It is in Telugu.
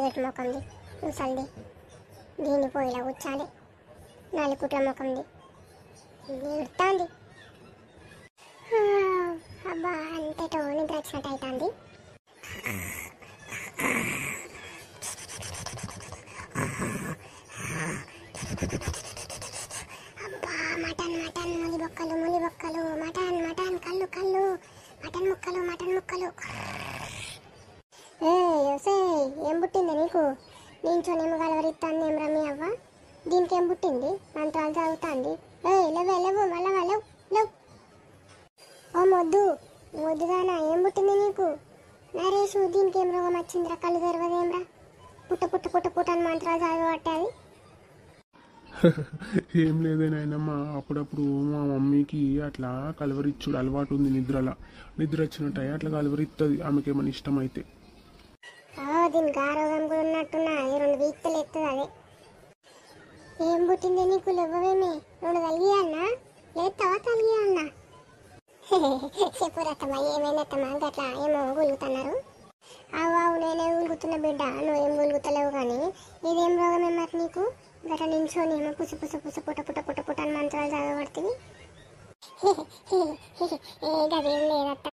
ఏటు ముఖంది ముసలిది దీన్ని పోయిలా కూర్చాలి నలుకుట్ల ముఖంది ఎడుతుంది. అబ్బా అంతేటో నిద్ర వచ్చినట్టు అవుతుంది. అబ్బా మటన్ మటన్ ములి బొక్కలు మటన్ మటన్ కళ్ళు కళ్ళు మటన్ ముక్కలు. ఏం పుట్టింది నీకు? నించోనేమో గలవరిస్తాను ఏం రమ్మి అవ్వ. దీనికి ఏం పుట్టింది? మంత్రాలు చదువుతుంది. లేవు మళ్ళా లేవు. ఓ మొద్దుగానా ఏం పుట్టింది నీకు? నరేషు దీనికి ఏం రోగం వచ్చిందిరా? కళ్ళు తెరవదేమ్రా? పుట్ట అని మంత్రాలు చదవబట్టాది. ఏం లేదే నాయనమ్మ, అప్పుడప్పుడు మా మమ్మీకి అట్లా కలవరిచ్చుడు అలవాటు ఉంది. నిద్ర వచ్చినట్టు అట్లా కలవరిస్తుంది ఆమెకి ఏమైనా ఇష్టం అయితే. దీనికి ఆరోగ్యం కూడా ఉన్నట్టున్నా 2 వీక్తలు ఎత్తుంది అదే. ఏం పుట్టింది నీకు? లేవవేమే 2 కలిగియన్నా లేస్తావా కలిగియన్నా? చెప్పురత్తమ్మా ఏమైనా గట్లా ఏమో గులుగుతున్నారు. అవు నేనే గులుగుతున్నా బిడ్డ, నువ్వేం గులుగుతలేవు కానీ ఇదేం రోగమే మరి నీకు? గట్లా నించోని ఏమో పుస పుట్ట అని మంత్రాలు చదవబడుతుంది. గదేం లేదత్త.